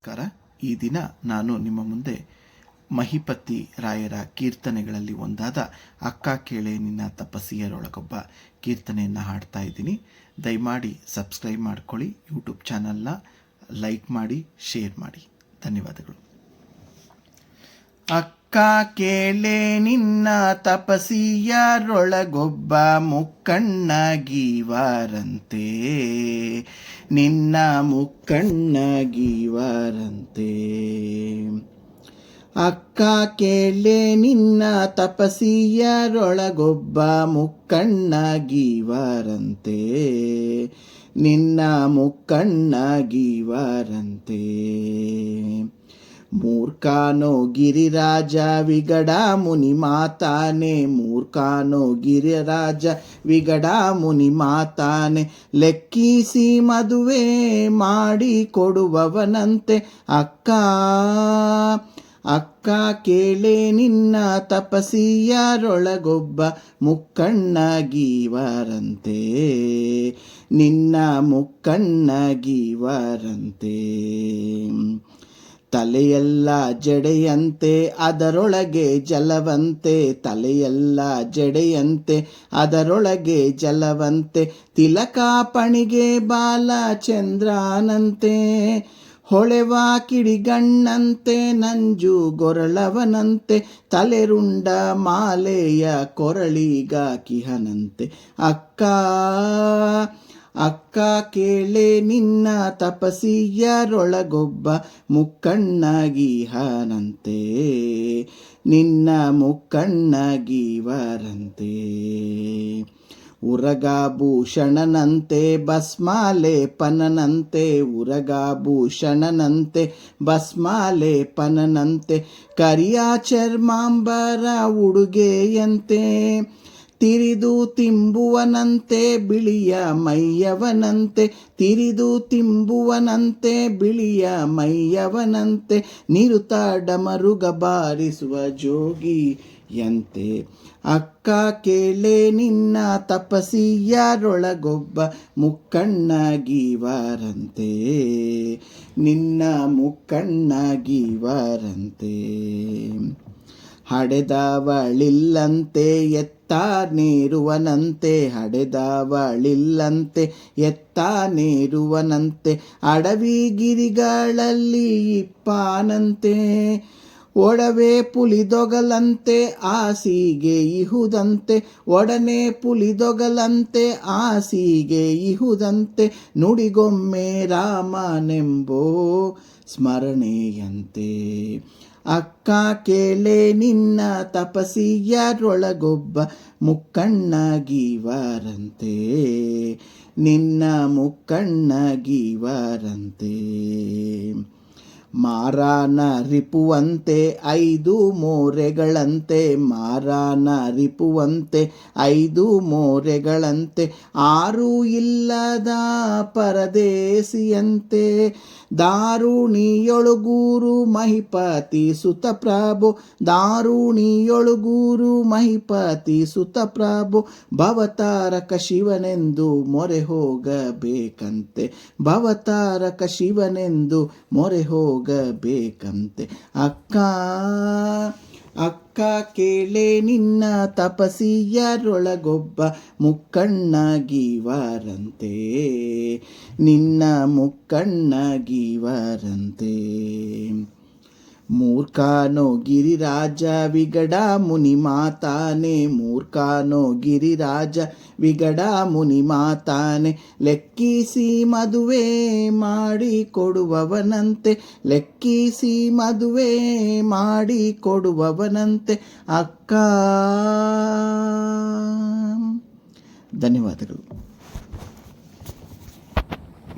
ನಮಸ್ಕಾರ. ಈ ದಿನ ನಾನು ನಿಮ್ಮ ಮುಂದೆ ಮಹಿಪತಿ ರಾಯರ ಕೀರ್ತನೆಗಳಲ್ಲಿ ಒಂದಾದ ಅಕ್ಕ ಕೇಳೆ ನಿನ್ನ ತಪಸ್ಸಿಯರೊಳಗೊಬ್ಬ ಕೀರ್ತನೆಯನ್ನು ಹಾಡ್ತಾ ಇದ್ದೀನಿ. ದಯಮಾಡಿ ಸಬ್ಸ್ಕ್ರೈಬ್ ಮಾಡ್ಕೊಳ್ಳಿ, ಯೂಟ್ಯೂಬ್ ಚಾನಲ್ನ ಲೈಕ್ ಮಾಡಿ, ಶೇರ್ ಮಾಡಿ. ಧನ್ಯವಾದಗಳು. ಅಕ್ಕ ಕೇಳೆ ನಿನ್ನ ತಪಸ್ಸಿಯರೊಳಗೊಬ್ಬ ಮುಕ್ಕಣ್ಣಗೀವರಂತೆ, ನಿನ್ನ ಮುಕ್ಕಣ್ಣಗೀವರಂತೆ. ಅಕ್ಕ ಕೇಳೆ ನಿನ್ನ ತಪಸ್ಸಿಯರೊಳಗೊಬ್ಬ ಮುಕ್ಕಣ್ಣಗೀವರಂತೆ, ನಿನ್ನ ಮುಕ್ಕಣ್ಣಗೀವರಂತೆ. ಮೂರ್ಖನೋ ಗಿರಿರಾಜ ವಿಗಡ ಮುನಿ ಮಾತಾನೆ, ಮೂರ್ಖನೋ ಗಿರಿರಾಜ ವಿಗಡ ಮುನಿ ಮಾತಾನೆ. ಲೆಕ್ಕಿಸಿ ಮದುವೆ ಮಾಡಿ ಕೊಡುವವನಂತೆ ಅಕ್ಕ, ಅಕ್ಕ ಕೇಳೆ ನಿನ್ನ ತಪಸ್ಸಿಯರೊಳಗೊಬ್ಬ ಮುಕ್ಕಣ್ಣಗೀವರಂತೆ, ನಿನ್ನ ಮುಕ್ಕಣ್ಣಗೀವರಂತೆ. ತಲೆಯೆಲ್ಲ ಜಡೆಯಂತೆ ಅದರೊಳಗೆ ಜಲವಂತೆ, ತಲೆಯೆಲ್ಲ ಜಡೆಯಂತೆ ಅದರೊಳಗೆ ಜಲವಂತೆ. ತಿಲಕಾಪಣಿಗೆ ಬಾಲ ಚಂದ್ರನಂತೆ, ಹೊಳೆವ ಕಿಡಿಗಣ್ಣಂತೆ ನಂಜು ಗೊರಳವನಂತೆ. ತಲೆರುಂಡ ಮಾಲೆಯ ಕೊರಳಿಗ ಕಿಹನಂತೆ ಅಕ್ಕ, ಅಕ್ಕ ಕೇಳೆ ನಿನ್ನ ತಪಸ್ಸಿಯರೊಳಗೊಬ್ಬ ಮುಕ್ಕಣ್ಣಗೀಹನಂತೆ, ನಿನ್ನ ಮುಕ್ಕಣ್ಣಗೀವರಂತೆ. ಉರಗಭೂಷಣನಂತೆ ಭಸ್ಮಾಲೇಪನಂತೆ, ಉರಗಭೂಷಣನಂತೆ ಭಸ್ಮಾಲೇಪನಂತೆ. ಕರಿಯ ಚರ್ಮಾಂಬರ ಉಡುಗೆಯಂತೆ, ತಿರಿದು ತಿಂಬುವನಂತೆ ಬಿಳಿಯ ಮೈಯವನಂತೆ, ತಿರಿದು ತಿಂಬುವನಂತೆ ಬಿಳಿಯ ಮೈಯವನಂತೆ. ನಿರುತ ಡಮರುಗ ಬಾರಿಸುವ ಜೋಗಿಯಂತೆ ಅಕ್ಕ ಕೇಳೆ ನಿನ್ನ ತಪಸ್ಸಿಯರೊಳಗೊಬ್ಬ ಮುಕ್ಕಣ್ಣಗೀವರಂತೆ, ನಿನ್ನ ಮುಕ್ಕಣ್ಣಗೀವರಂತೆ. ಹಡೆದವಳಿಲ್ಲಂತೆ ಎತ್ತ ನೇರುವನಂತೆ, ಹಡೆದವಳಿಲ್ಲಂತೆ ಎತ್ತ ನೇರುವನಂತೆ. ಅಡವಿ ಗಿರಿಗಳಲ್ಲಿ ಇಪ್ಪಾನಂತೆ, ಒಡವೆ ಪುಲಿದೊಗಲಂತೆ ಆಸಿಗೆ ಇಹುದಂತೆ, ಒಡನೆ ಪುಲಿದೊಗಲಂತೆ ಆಸಿಗೆ ಇಹುದಂತೆ. ನುಡಿಗೊಮ್ಮೆ ರಾಮನೆಂಬೋ ಸ್ಮರಣೆಯಂತೆ ಅಕ್ಕ ಕೇಳೆ ನಿನ್ನ ತಪಸ್ಸಿಯರೊಳಗೊಬ್ಬ ಮುಕ್ಕಣ್ಣಗೀವರಂತೆ, ನಿನ್ನ ಮುಕ್ಕಣ್ಣಗೀವರಂತೆ. ಮಾರನ ರಿಪುವಂತೆ ಐದು ಮೋರೆಗಳಂತೆ, ಮಾರನ ರಿಪುವಂತೆ ಐದು ಮೋರೆಗಳಂತೆ. ಆರು ಇಲ್ಲದ ಪರದೇಶಿಯಂತೆ, ದಾರುಣಿಯೊಳುಗೂರು ಮಹಿಪತಿ ಸುತ ಪ್ರಭು, ದಾರುಣಿಯೊಳುಗೂರು ಮಹಿಪತಿ ಸುತ ಪ್ರಭು. ಭವತಾರಕ ಶಿವನೆಂದು ಮೊರೆ ಹೋಗಬೇಕಂತೆ, ಭವತಾರಕ ಶಿವನೆಂದು ಮೊರೆ ಹೋಗಬೇಕಂತೆ ಅಕ್ಕ, ಅಕ್ಕ ಕೇಳೆ ನಿನ್ನ ತಪಸ್ಸಿಯರೊಳಗೊಬ್ಬ ಮುಕ್ಕಣ್ಣಗೀವರಂತೆ, ನಿನ್ನ ಮುಕ್ಕಣ್ಣಗೀವರಂತೆ. ಮೂರ್ಖನೋ ಗಿರಿರಾಜ ವಿಗಡ ಮುನಿ ಮಾತಾನೆ, ಮೂರ್ಖನೋ ಗಿರಿರಾಜ ವಿಗಡ ಮುನಿ ಮಾತಾನೆ. ಲೆಕ್ಕಿಸಿ ಮದುವೆ ಮಾಡಿ ಕೊಡುವವನಂತೆ, ಲೆಕ್ಕಿಸಿ ಮದುವೆ ಮಾಡಿ ಕೊಡುವವನಂತೆ ಅಕ್ಕ. ಧನ್ಯವಾದಗಳು.